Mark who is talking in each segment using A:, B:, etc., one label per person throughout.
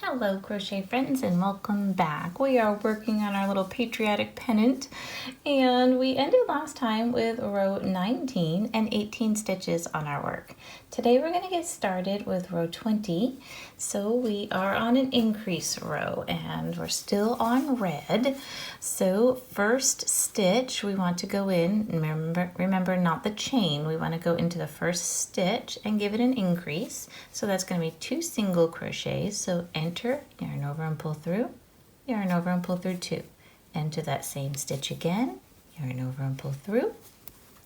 A: Hello crochet friends and welcome back. We are working on our little patriotic pennant and we ended last time with row 19 and 18 stitches on our work. Today we're going to get started with row 20. So we are on an increase row and we're still on red. So first stitch we want to go in, remember not the chain, we want to go into the first stitch and give it an increase. So that's going to be 2 single crochets. So enter, yarn over and pull through, yarn over and pull through 2. Enter that same stitch again, yarn over and pull through,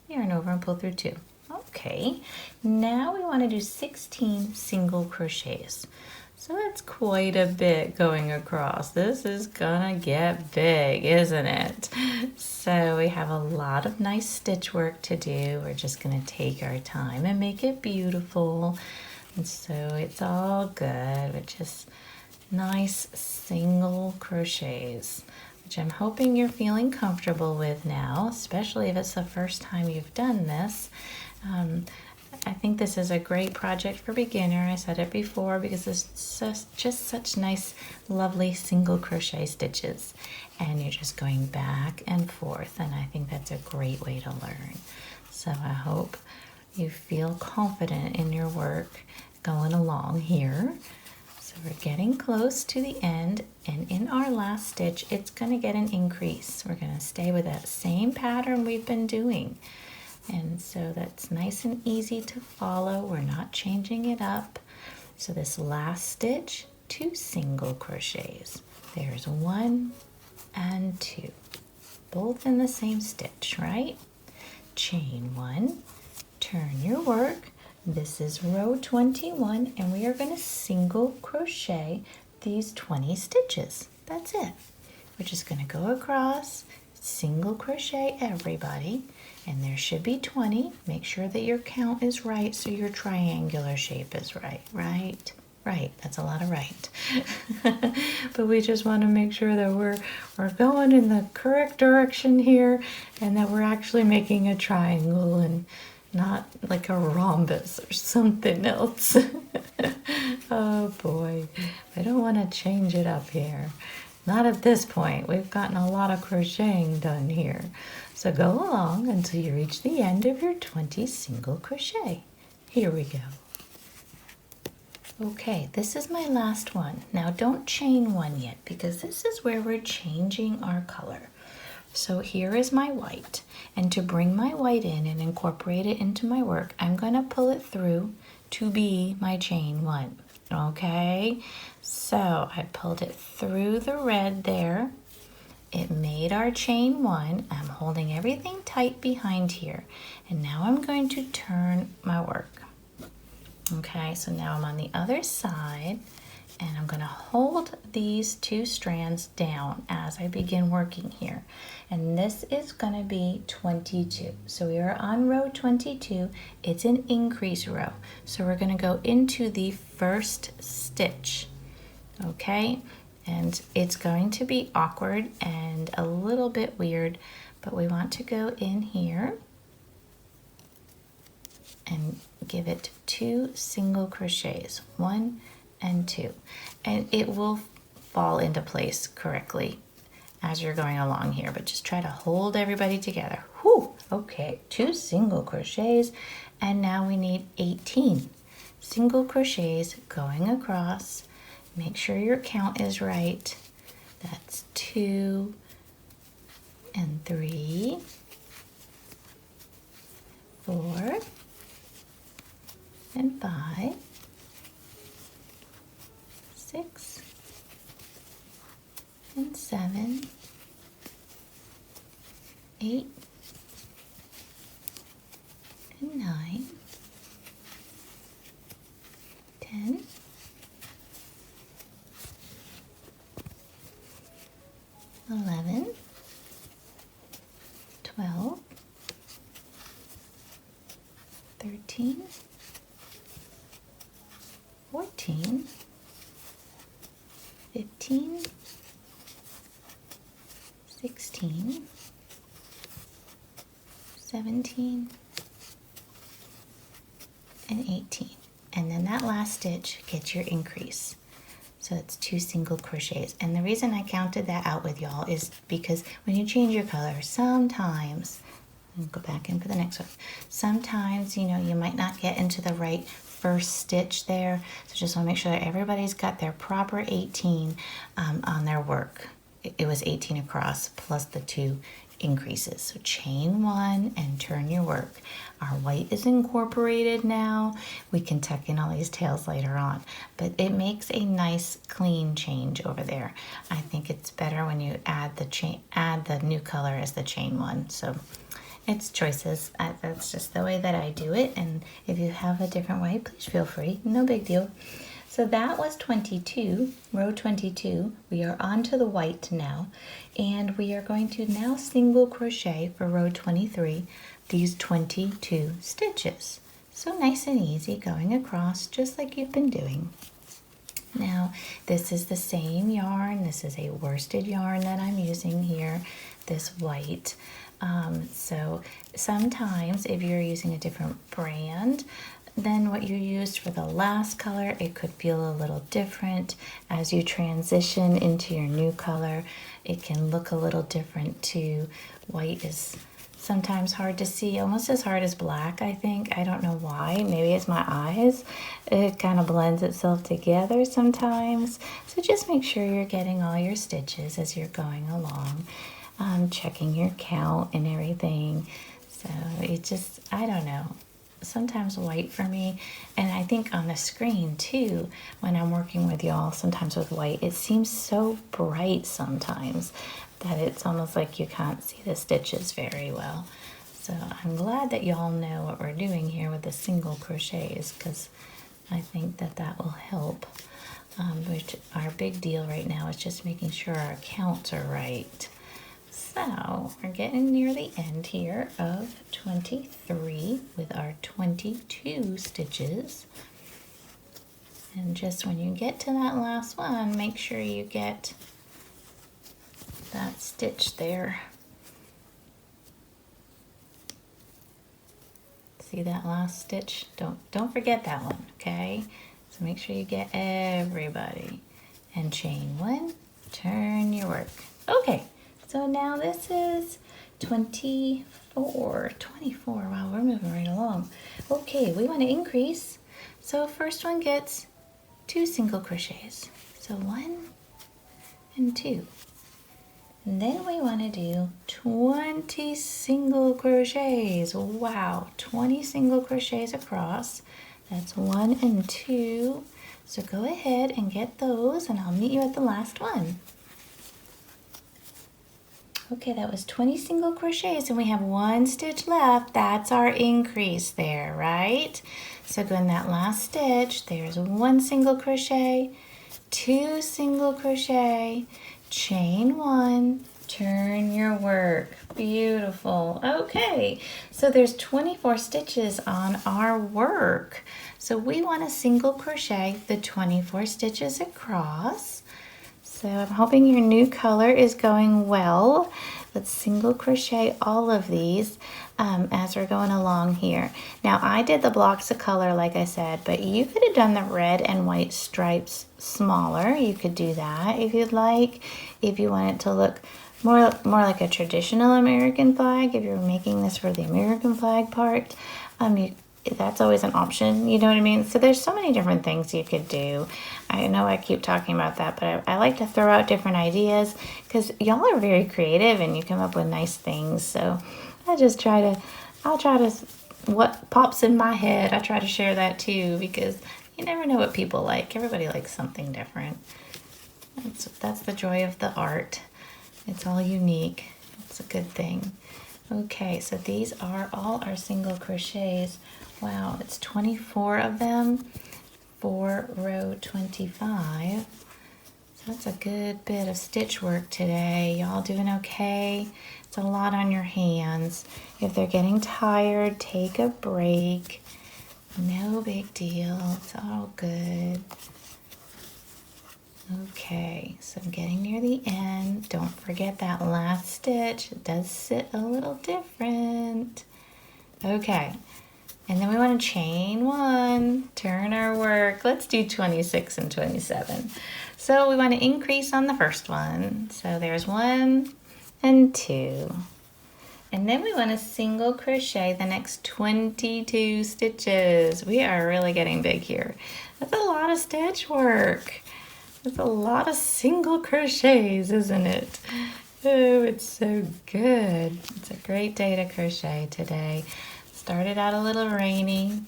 A: yarn over and pull through 2. Okay, now we want to do 16 single crochets. So that's quite a bit going across. This is gonna get big, isn't it? So we have a lot of nice stitch work to do. We're just gonna take our time and make it beautiful. And so it's all good with just nice single crochets, which I'm hoping you're feeling comfortable with now, especially if it's the first time you've done this. I think this is a great project for beginner. I said it before because it's just such nice, lovely single crochet stitches. And you're just going back and forth, and I think that's a great way to learn. So I hope you feel confident in your work going along here. So we're getting close to the end, and in our last stitch, it's going to get an increase. We're going to stay with that same pattern we've been doing. And so that's nice and easy to follow. We're not changing it up. So this last stitch, 2 single crochets. There's 1 and 2, both in the same stitch, right? Chain 1, turn your work. This is row 21, and we are going to single crochet these 20 stitches. That's it. We're just going to go across, single crochet everybody, and there should be 20. Make sure that your count is right so your triangular shape is right, right? Right, that's a lot of right. But we just want to make sure that we're going in the correct direction here and that we're actually making a triangle and not like a rhombus or something else. Oh boy, I don't want to change it up here. Not at this point. We've gotten a lot of crocheting done here. So go along until you reach the end of your 20 single crochet. Here we go. Okay, this is my last one. Now don't chain one yet because this is where we're changing our color. So here is my white, and to bring my white in and incorporate it into my work, I'm going to pull it through to be my chain 1. Okay, so I pulled it through the red there. It made our chain 1. I'm holding everything tight behind here, and now I'm going to turn my work. Okay, so now I'm on the other side, and I'm going to hold these 2 strands down as I begin working here. And this is going to be 22. So we are on row 22. It's an increase row. So we're going to go into the first stitch. Okay, and it's going to be awkward and a little bit weird, but we want to go in here and give it 2 single crochets, 1 and 2, and it will fall into place correctly as you're going along here, but just try to hold everybody together. Whew, okay, 2 single crochets, and now we need 18 single crochets going across. Make sure your count is right. That's 2 and 3, 4 and 5, 6 and 7, 8 and 9, 10, 11, 12, 13, 14, 15, 16, 17, and 18. And then that last stitch gets your increase. So it's 2 single crochets. And the reason I counted that out with y'all is because when you change your color, sometimes, and go back in for the next one, sometimes, you know, you might not get into the right first stitch there. So just want to make sure that everybody's got their proper 18 on their work. It was 18 across plus the 2 increases. So chain 1 and turn your work. Our white is incorporated now. We can tuck in all these tails later on, but it makes a nice clean change over there. I think it's better when you add the new color as the chain 1. So it's choices. That's just the way that I do it, and if you have a different way, please feel free. No big deal. So that was 22, row 22. We are on to the white now, and we are going to now single crochet for row 23 these 22 stitches. So nice and easy going across just like you've been doing. Now this is the same yarn. This is a worsted yarn that I'm using here, this white. So sometimes if you're using a different brand than what you used for the last color, it could feel a little different. As you transition into your new color, it can look a little different too. White is sometimes hard to see, almost as hard as black, I think. I don't know why. Maybe it's my eyes. It kind of blends itself together sometimes. So just make sure you're getting all your stitches as you're going along, checking your count and everything. So it just, I don't know. Sometimes white for me, and I think on the screen too, when I'm working with y'all, sometimes with white, it seems so bright sometimes that it's almost like you can't see the stitches very well. So I'm glad that y'all know what we're doing here with the single crochets, because I think that that will help. Which our big deal right now is just making sure our counts are right. So we're getting near the end here of 23 with our 22 stitches. And just when you get to that last one, make sure you get that stitch there. See that last stitch? Don't forget that one, okay? So make sure you get everybody. And chain 1, turn your work. Okay. So now this is 24, wow, we're moving right along. Okay, we want to increase. So first one gets 2 single crochets. So 1 and 2. And then we want to do 20 single crochets. Wow, 20 single crochets across. That's 1 and 2. So go ahead and get those, and I'll meet you at the last one. Okay, that was 20 single crochets, and we have 1 stitch left. That's our increase there, right? So go in that last stitch, there's 1 single crochet, 2 single crochet, chain 1, turn your work. Beautiful. Okay, so there's 24 stitches on our work. So we want to single crochet the 24 stitches across. So I'm hoping your new color is going well. Let's single crochet all of these as we're going along here. Now I did the blocks of color like I said, but you could have done the red and white stripes smaller. You could do that if you'd like. If you want it to look more like a traditional American flag, if you're making this for the American flag part, that's always an option, you know what I mean? So there's so many different things you could do. I know I keep talking about that, but I like to throw out different ideas because y'all are very creative and you come up with nice things. So I'll try to, what pops in my head, I try to share that too, because you never know what people like. Everybody likes something different. That's the joy of the art. It's all unique. It's a good thing. Okay, so these are all our single crochets. Wow, it's 24 of them for row 25. So that's a good bit of stitch work today. Y'all doing okay? It's a lot on your hands. If they're getting tired, take a break. No big deal. It's all good. Okay, so I'm getting near the end. Don't forget that last stitch. It does sit a little different. Okay, and then we want to chain 1, turn our work. Let's do 26 and 27. So we want to increase on the first one. So there's 1 and 2. And then we want to single crochet the next 22 stitches. We are really getting big here. That's a lot of stitch work. That's a lot of single crochets, isn't it? Oh, it's so good. It's a great day to crochet today. Started out a little rainy.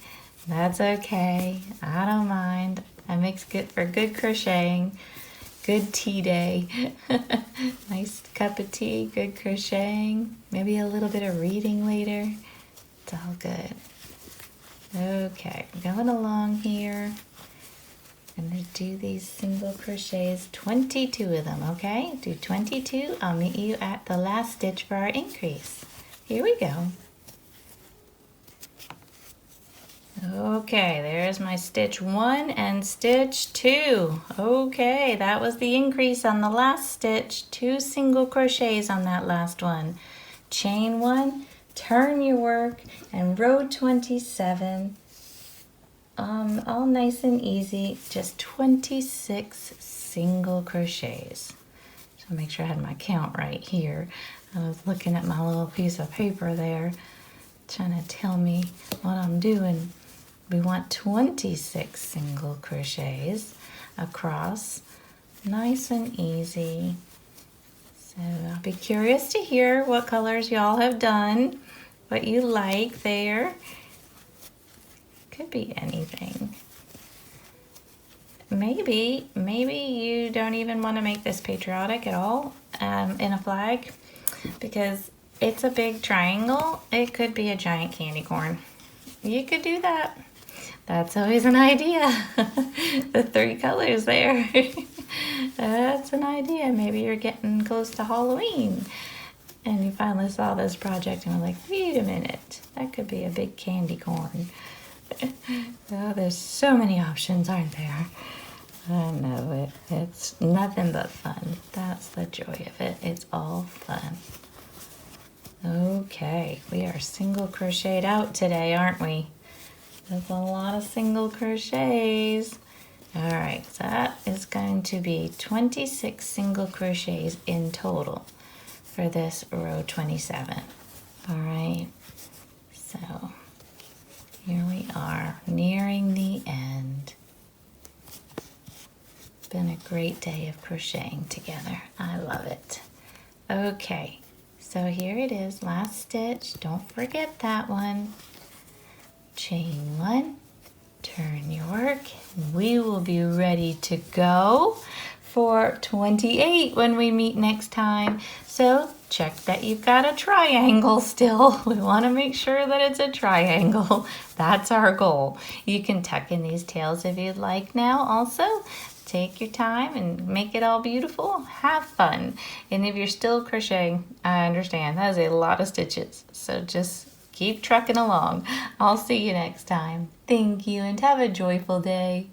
A: That's okay. I don't mind. That makes good for good crocheting. Good tea day. Nice cup of tea, good crocheting. Maybe a little bit of reading later. It's all good. Okay, going along here. I'm going to do these single crochets, 22 of them, okay? Do 22. I'll meet you at the last stitch for our increase. Here we go. Okay, there's my stitch 1 and stitch 2. Okay, that was the increase on the last stitch. 2 single crochets on that last one. Chain 1, turn your work, and row 27. All nice and easy, just 26 single crochets. So make sure I had my count right here. I was looking at my little piece of paper there, trying to tell me what I'm doing. We want 26 single crochets across, nice and easy. So I'll be curious to hear what colors y'all have done, what you like there. Could be anything. Maybe you don't even want to make this patriotic at all in a flag, because it's a big triangle. It could be a giant candy corn. You could do that. That's always an idea. The 3 colors there. That's an idea. Maybe you're getting close to Halloween and you finally saw this project and were like, wait a minute, that could be a big candy corn. Oh, there's so many options, aren't there? I know it. It's nothing but fun. That's the joy of it. It's all fun. Okay, we are single crocheted out today, aren't we? That's a lot of single crochets. All right, so that is going to be 26 single crochets in total for this row 27. All right, so here we are, nearing the end. Been a great day of crocheting together. I love it. Okay, so here it is, last stitch. Don't forget that one. Chain 1, turn your work. We will be ready to go for 28 when we meet next time. So check that you've got a triangle still. We want to make sure that it's a triangle. That's our goal. You can tuck in these tails if you'd like now also. Take your time and make it all beautiful. Have fun. And if you're still crocheting, I understand. That is a lot of stitches. So just keep trucking along. I'll see you next time. Thank you and have a joyful day.